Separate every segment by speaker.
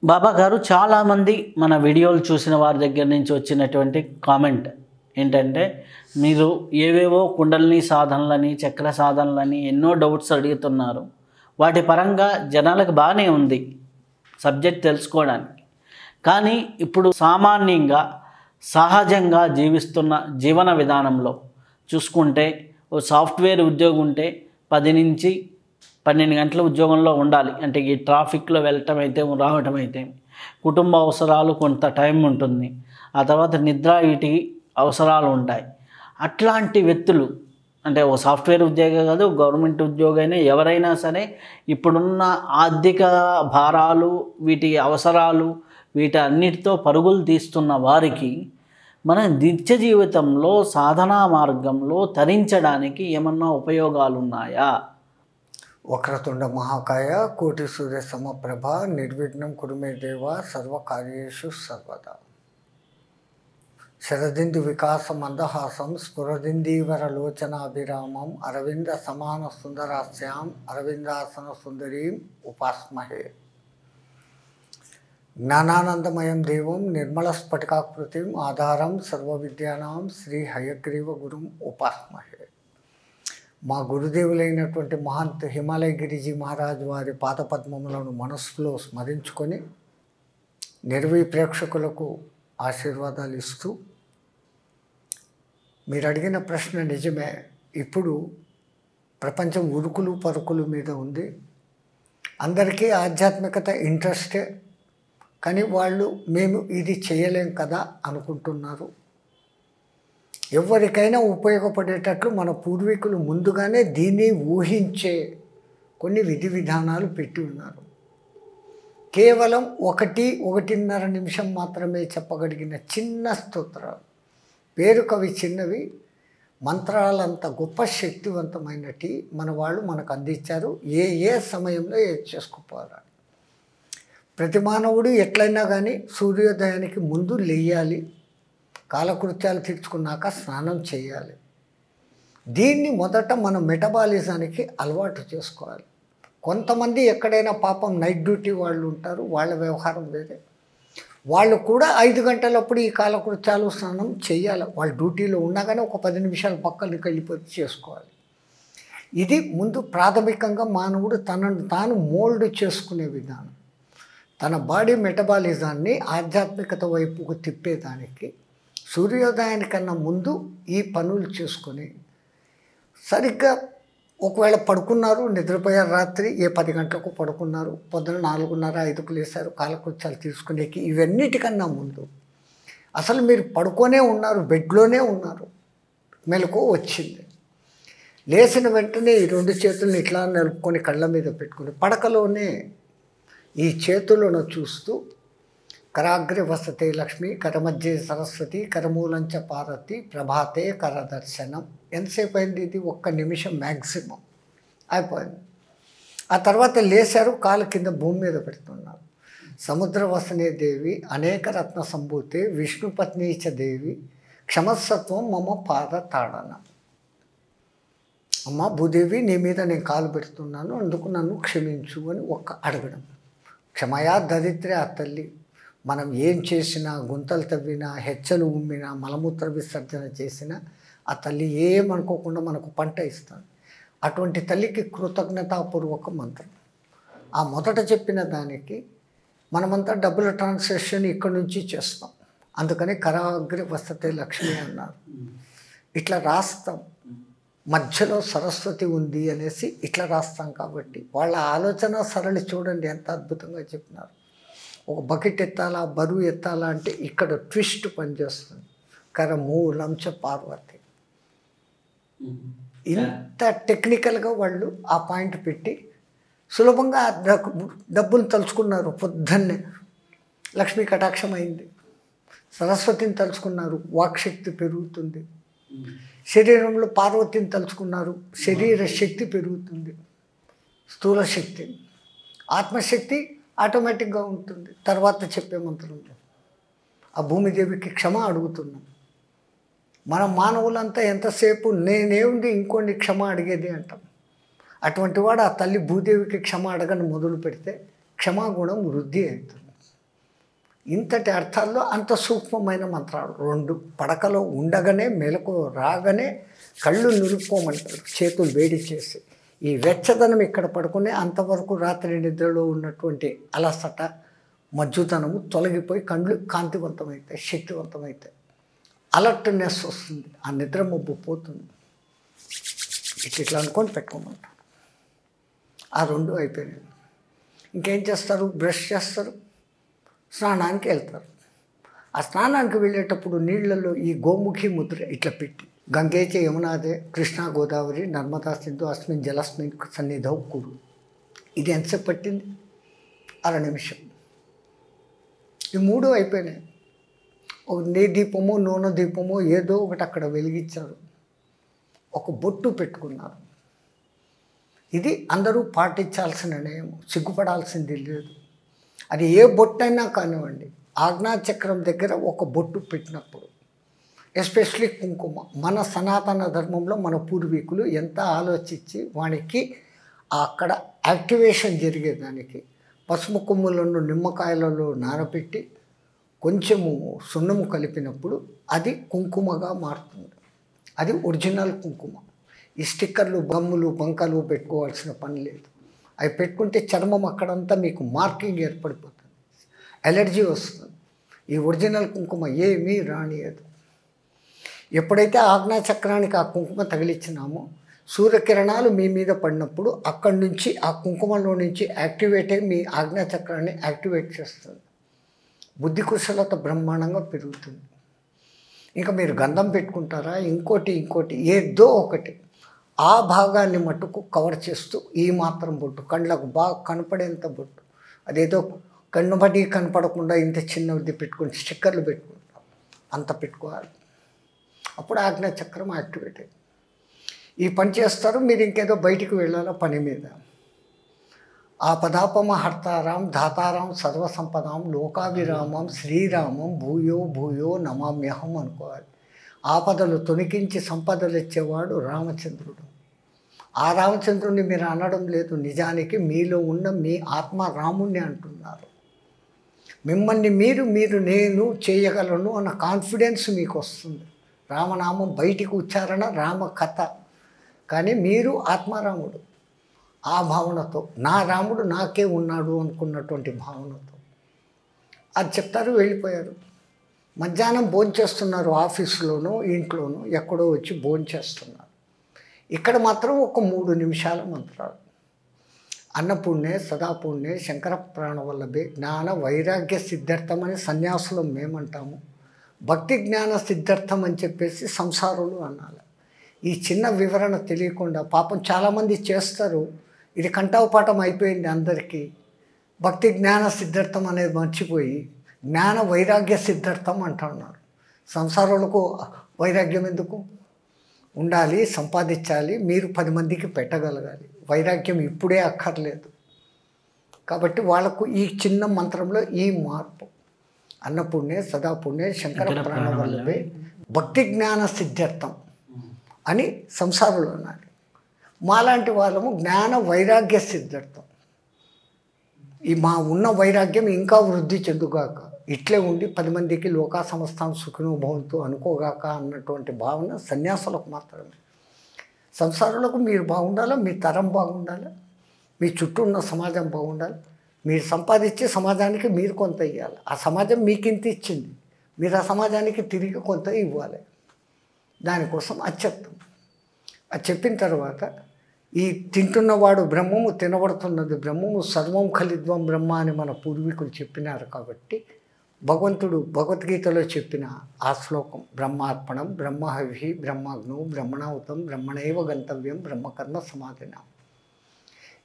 Speaker 1: బాబా గారు చాలామంది మన వీడియోలు చూసిన వారి దగ్గర నుంచి వచ్చినటువంటి కామెంట్ ఏంటంటే, మీరు ఏవేవో కుండలిని సాధనలని, చక్ర సాధనలని ఎన్నో డౌట్స్ అడుగుతున్నారు. వాటి పరంగా జనాలకు బాగానే ఉంది సబ్జెక్ట్ తెలుసుకోవడానికి. కానీ ఇప్పుడు సామాన్యంగా సహజంగా జీవిస్తున్న జీవన విధానంలో చూసుకుంటే, ఓ సాఫ్ట్వేర్ ఉద్యోగం ఉంటే 10 నుంచి 12 గంటల ఉద్యోగంలో ఉండాలి. అంటే ఈ ట్రాఫిక్లో వెళ్ళటం అయితే రావటం అయితే, కుటుంబ అవసరాలు కొంత టైం ఉంటుంది, ఆ తర్వాత నిద్ర వీటి అవసరాలు ఉంటాయి. అట్లాంటి వ్యక్తులు అంటే ఓ సాఫ్ట్వేర్ ఉద్యోగం కాదు, గవర్నమెంట్ ఉద్యోగైనా ఎవరైనా సరే ఇప్పుడున్న ఆర్థిక భారాలు, వీటి అవసరాలు, వీటన్నిటితో పరుగులు తీస్తున్న వారికి మన నిత్య జీవితంలో సాధనా మార్గంలో తరించడానికి ఏమన్నా ఉపయోగాలు ఉన్నాయా?
Speaker 2: వక్రతుండ మహాకాయ కోటి సూర్య సమప్రభ నిర్విఘ్నం కురు మే దేవ సర్వకార్యేషు సర్వదా. శరదిందు వికాస మందహాసం స్ఫురదిందీవర లోచనాభిరామం అరవింద సమాన సుందరాస్యాం అరవిందాసన సుందరీం ఉపాస్మహే. జ్ఞానానందమయం దేవం నిర్మల స్ఫటికాకృతిం ఆధారం సర్వవిద్యానాం శ్రీ హయగ్రీవ గురుం ఉపాస్మహే. మా గురుదేవులైనటువంటి మహంత్ హిమాలయ గిరిజీ మహారాజ్ వారి పాదపద్మములను మనస్సులో స్మరించుకొని నిర్వీ ప్రేక్షకులకు ఆశీర్వాదాలు ఇస్తూ, మీరు అడిగిన ప్రశ్న నిజమే. ఇప్పుడు ప్రపంచం ఉరుకులు పరుకులు మీద ఉంది. అందరికీ ఆధ్యాత్మికత ఇంట్రెస్టే, కానీ వాళ్ళు మేము ఇది చేయలేం కదా అనుకుంటున్నారు. ఎవరికైనా ఉపయోగపడేటట్లు మన పూర్వీకులు ముందుగానే దీన్ని ఊహించే కొన్ని విధి విధానాలు పెట్టి ఉన్నారు. కేవలం 1-1.5 నిమిషం మాత్రమే చెప్పగలిగిన చిన్న స్తోత్రాలు, పేరుకవి చిన్నవి, మంత్రాలంత గొప్ప శక్తివంతమైనటి మన వాళ్ళు మనకు అందించారు. ఏ సమయంలో ఏది చేసుకోవాలి. ప్రతి మానవుడు ఎట్లయినా కానీ సూర్యోదయానికి ముందు లేయాలి, కాలకృత్యాలు తీర్చుకున్నాక స్నానం చేయాలి. దీన్ని మొదట మన మెటబాలిజానికి అలవాటు చేసుకోవాలి. కొంతమంది ఎక్కడైనా పాపం నైట్ డ్యూటీ వాళ్ళు ఉంటారు, వాళ్ళ వ్యవహారం వేరే. వాళ్ళు కూడా 5 గంటలప్పుడు ఈ కాలకృత్యాలు స్నానం చేయాలి. వాళ్ళు డ్యూటీలో ఉన్నా కానీ ఒక 10 నిమిషాలు పక్కనకి వెళ్ళిపోయి చేసుకోవాలి. ఇది ముందు ప్రాథమికంగా మానవుడు తనను తాను మోల్డ్ చేసుకునే విధానం. తన బాడీ మెటబాలిజాన్ని ఆధ్యాత్మికత వైపుకు తిప్పేదానికి సూర్యోదయానికన్నా ముందు ఈ పనులు చేసుకొని, సరిగ్గా ఒకవేళ పడుకున్నారు, నిద్రపోయారు, రాత్రి 10 గంటలకు పడుకున్నారు, పొద్దున 4:30-5కు లేశారు, కాలకృత్యాలు తీసుకునేకి ఇవన్నిటికన్నా ముందు అసలు మీరు పడుకొనే ఉన్నారు, బెడ్లోనే ఉన్నారు, మెలకువ వచ్చింది. లేచిన వెంటనే ఈ 2 చేతులను ఇట్లా నిలుపుకొని కళ్ళ మీద పెట్టుకుని పడకలోనే ఈ చేతులను చూస్తూ, కరాగ్రే వసతే లక్ష్మి, కరమధ్యే సరస్వతి, కరమూలంచ పార్వతి, ప్రభాతే కరదర్శనం. ఎంతసేపు అయింది? ఇది 1 నిమిషం మ్యాక్సిమం అయిపోయింది. ఆ తర్వాత లేచారు, కాలు కింద భూమి మీద పెడుతున్నారు. సముద్రవసనే దేవి, అనేక రత్న సంభూతే, విష్ణుపత్నీచ దేవి, క్షమస్సత్వం మమ పాద తాడన. అమ్మ భూదేవి, నీ మీద నేను కాలు పెడుతున్నాను, అందుకు నన్ను క్షమించు అని అడగడం. క్షమయా దరిద్రే ఆ తల్లి. మనం ఏం చేసినా, గుంతలు తవ్వినా, హెచ్చలు ఉమ్మినా, మలమూత్ర విసర్జన చేసినా ఆ తల్లి ఏమనుకోకుండా మనకు పంట ఇస్తుంది. అటువంటి తల్లికి కృతజ్ఞతాపూర్వక మంత్రం. ఆ మొదట చెప్పిన దానికి మనమంతా డబ్బుల ట్రాన్సాక్షన్ ఇక్కడి నుంచి చేస్తాం. అందుకని కరాగ్రే వసతే లక్ష్మి అన్నారు. ఇట్లా రాస్తాం, మధ్యలో సరస్వతి ఉంది అనేసి ఇట్లా రాస్తాం. కాబట్టి వాళ్ళ ఆలోచన సరళి చూడండి ఎంత అద్భుతంగా చెప్పినారు. ఒక బకెట్ ఎత్తాలా, బరువు ఎత్తాలా అంటే ఇక్కడ ట్విస్ట్ పనిచేస్తుంది. కరమూలంచ పార్వతి. ఇంత టెక్నికల్గా వాళ్ళు ఆ పాయింట్ పెట్టి సులభంగా డబ్బులు తలుచుకున్నారు. పొద్దున్నే లక్ష్మీ కటాక్షం అయింది, సరస్వతిని తలుచుకున్నారు, వాక్శక్తి పెరుగుతుంది. శరీరంలో పార్వతిని తలుచుకున్నారు, శరీర శక్తి పెరుగుతుంది, స్థూల శక్తి, ఆత్మశక్తి ఆటోమేటిక్గా ఉంటుంది. తర్వాత చెప్పే మంత్రంలో ఆ భూమిదేవికి క్షమ అడుగుతున్నాం. మనం మానవులంతా ఎంతసేపు నేనేముంది ఇంకోటి క్షమ అడిగేది అంటాం. అటువంటి వాడు ఆ తల్లి భూదేవికి క్షమ అడగని మొదలు పెడితే క్షమాగుణం వృద్ధి అవుతుంది. ఇంతటి అర్థాల్లో అంత సూక్ష్మమైన మంత్రాలు. 2 పడకలో ఉండగానే మెలకు రాగానే కళ్ళు నిలుపుకోమంటారు, చేతులు వేడి చేసి. ఈ వెచ్చదనం ఇక్కడ పడుకునే అంతవరకు రాత్రి నిద్రలో ఉన్నటువంటి అలసట మజ్జుతనము తొలగిపోయి కళ్ళు కాంతివంతమవుతాయి, శక్తివంతమవుతాయి, అలర్ట్నెస్ వస్తుంది, ఆ నిద్ర మబ్బు పోతుంది. ఇట్లా అనుకొని పెట్టుకోమంటారు. ఆ 2 అయిపోయినాయి. ఇంకేం చేస్తారు? బ్రష్ చేస్తారు, స్నానానికి వెళ్తారు. ఆ స్నానానికి వెళ్ళేటప్పుడు నీళ్లలో ఈ గోముఖి ముద్ర ఇట్లా పెట్టి, గంగేచ యమునాదే కృష్ణా గోదావరి నర్మదా సింధు అస్మిన్ జలస్మిన్ సన్నిధౌ కురు. ఇది ఎంతసేపు పట్టింది? 1/2 నిమిషం. ఈ 3 అయిపోయినాయి. ఒక నెయ్యి దీపమో నూనె దీపమో ఏదో ఒకటి అక్కడ వెలిగించారు, ఒక బొట్టు పెట్టుకున్నారు. ఇది అందరూ పాటించాల్సిన నియమం, సిగ్గుపడాల్సింది లేదు. అది ఏ బొట్టైనా కానివ్వండి, ఆజ్ఞాచక్రం దగ్గర ఒక బొట్టు పెట్టినప్పుడు, ఎస్పెషలీ కుంకుమ, మన సనాతన ధర్మంలో మన పూర్వీకులు ఎంత ఆలోచించి వానికి అక్కడ యాక్టివేషన్ జరిగేదానికి పసుపు కొమ్ములను నిమ్మకాయలలో నానబెట్టి కొంచెము సున్నము కలిపినప్పుడు అది కుంకుమగా మారుతుంది. అది ఒరిజినల్ కుంకుమ. ఈ స్టిక్కర్లు బొమ్మలు బంకలు పెట్టుకోవాల్సిన పని లేదు. అవి పెట్టుకుంటే చర్మం అక్కడంతా మీకు మార్కింగ్ ఏర్పడిపోతుంది, ఎలర్జీ వస్తుంది. ఈ ఒరిజినల్ కుంకుమ ఏమీ రానియదు. ఎప్పుడైతే ఆజ్ఞాచక్రానికి ఆ కుంకుమ తగిలించినామో సూర్యకిరణాలు మీ మీద పడినప్పుడు అక్కడి నుంచి ఆ కుంకుమలో నుంచి యాక్టివేట్ అయ్యి మీ ఆజ్ఞాచక్రాన్ని యాక్టివేట్ చేస్తుంది. బుద్ధి కుశలత బ్రహ్మాండంగా పెరుగుతుంది. ఇంకా మీరు గంధం పెట్టుకుంటారా, ఇంకోటి ఏదో ఒకటి ఆ భాగాన్ని మట్టుకు కవర్ చేస్తూ ఈ మాత్రం బొట్టు, కళ్ళకు బాగా కనపడేంత బొట్టు, అదేదో కన్నుబడి కనపడకుండా ఇంత చిన్నది పెట్టుకుని స్టిక్కర్లు పెట్టుకుంటాం, అంత పెట్టుకోవాలి. అప్పుడు ఆజ్ఞాచక్రం యాక్టివేట్ అయ్యింది. ఈ పని చేస్తారు. మీరు ఇంకేదో బయటికి వెళ్ళాలా పని మీద. ఆపదాపమ హర్తారాం ధాతారాం సర్వసంపదాం లోకాభిరామం శ్రీరామం భూయో భూయో నమామ్యహం అనుకోవాలి. ఆపదలు తొలగించి సంపదలు ఇచ్చేవాడు రామచంద్రుడు. ఆ రామచంద్రుడిని మీరు అనడం లేదు, నిజానికి మీలో ఉన్న మీ ఆత్మ రాముణ్ణి అంటున్నారు. మిమ్మల్ని మీరు నేను చేయగలను అన్న కాన్ఫిడెన్స్ మీకు వస్తుంది. రామనామం బయటికి ఉచ్చారణ, రామ కథ, కానీ మీరు ఆత్మారాముడు. ఆ భావనతో నా రాముడు నాకే ఉన్నాడు అనుకున్నటువంటి భావనతో అది చెప్తారు. వెళ్ళిపోయారు. మధ్యాహ్నం భోంచేస్తున్నారు, ఆఫీసులోనో ఇంట్లోనో ఎక్కడో వచ్చి భోంచేస్తున్నారు. ఇక్కడ మాత్రం ఒక 3 నిమిషాల మంత్రాలు. అన్నపూర్ణే సదాపూర్ణే శంకర ప్రాణవల్లభే జ్ఞాన వైరాగ్య సిద్ధార్థం అని సన్యాసులు మేమంటాము. భక్తి జ్ఞాన సిద్ధార్థం అని చెప్పేసి సంసారులు అనాలి. ఈ చిన్న వివరణ తెలియకుండా పాపం చాలామంది చేస్తారు. ఇది కంఠాపాఠం అయిపోయింది అందరికీ. భక్తి జ్ఞాన సిద్ధార్థం అనేది మర్చిపోయి జ్ఞాన వైరాగ్య సిద్ధార్థం అంటున్నారు. సంసారాలకు వైరాగ్యం ఎందుకు ఉండాలి? సంపాదించాలి, మీరు 10 మందికి పెట్టగలగాలి. వైరాగ్యం ఇప్పుడే అక్కర్లేదు. కాబట్టి వాళ్ళకు ఈ చిన్న మంత్రంలో ఈ మార్పు, అన్నపూర్ణే సదాపూర్ణే శంకర ప్రాణవల్లభే భక్తి జ్ఞాన సిద్ధార్థం అని సంసారులు అన్నారు. మాలాంటి వాళ్ళము జ్ఞాన వైరాగ్య సిద్ధార్థం. ఈ మా ఉన్న వైరాగ్యం ఇంకా వృద్ధి చెందుగాక, ఇట్లే ఉండి 10 మందికి లోకా సమస్తాం సుఖినోభవంతో అనుకోగాక అన్నటువంటి భావన సన్యాసులకు మాత్రమే. సంసారులకు మీరు బాగుండాలా, మీ తరం బాగుండాలి, మీ చుట్టూ ఉన్న సమాజం బాగుండాలి. మీరు సంపాదించి సమాజానికి మీరు కొంత ఇవ్వాలి. ఆ సమాజం మీకు ఇంత ఇచ్చింది, మీరు ఆ సమాజానికి తిరిగి కొంత ఇవ్వాలి. దానికోసం అది చెప్తాం. అది చెప్పిన తర్వాత ఈ తింటున్నవాడు బ్రహ్మము, తినబడుతున్నది బ్రహ్మము, సర్వం ఖలిద్వం బ్రహ్మ అని మన పూర్వీకులు చెప్పినారు. కాబట్టి భగవంతుడు భగవద్గీతలో చెప్పిన ఆ శ్లోకం బ్రహ్మార్పణం బ్రహ్మహవి బ్రహ్మాగ్నో బ్రహ్మణావతం బ్రహ్మణైవ గంతవ్యం బ్రహ్మకర్మ సమాధిన.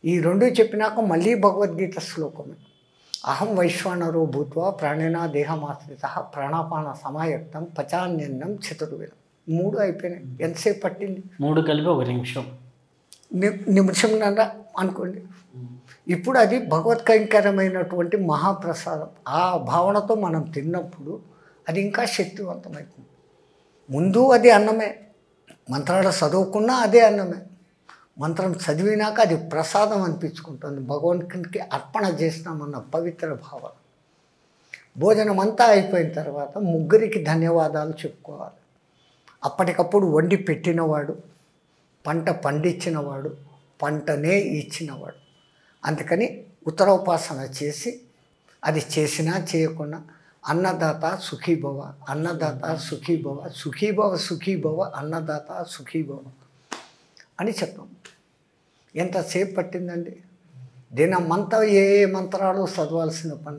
Speaker 2: ఈ 2 చెప్పినాక మళ్ళీ భగవద్గీత శ్లోకమే అహం వైశ్వానరో భూత్వా ప్రాణినా దేహమాశ్రిత ప్రాణాపాన సమాయక్తం పచాన్యన్నం చతుర్వేదం. 3 అయిపోయినాయి. ఎంతసేపు పట్టింది?
Speaker 1: 3 కలిపి 1 నిమిషం,
Speaker 2: నిమిషంన్నర అనుకోండి. ఇప్పుడు అది భగవత్కైంకరమైనటువంటి మహాప్రసాదం. ఆ భావనతో మనం తిన్నప్పుడు అది ఇంకా శక్తివంతమవుతుంది. ముందు అది అన్నమే, మంత్రాలు చదువుకున్నా అదే అన్నమే. మంత్రం చదివినాక అది ప్రసాదం అనిపించుకుంటుంది, భగవంతునికి అర్పణ చేసినామన్న పవిత్ర భావన. భోజనం అంతా అయిపోయిన తర్వాత ముగ్గురికి ధన్యవాదాలు చెప్పుకోవాలి. అప్పటికప్పుడు వండి పెట్టినవాడు, పంట పండించినవాడు, పంటనే ఇచ్చినవాడు. అందుకని ఉత్తరోపాసన చేసి, అది చేసినా చేయకుండా అన్నదాత సుఖీభవ, అన్నదాత సుఖీభవ, సుఖీభవ సుఖీభవ, అన్నదాత సుఖీభవ అని చెప్పాం. ఎంతసేపు పట్టిందండి? దినమంతా ఏ మంత్రాలు చదవాల్సిన పని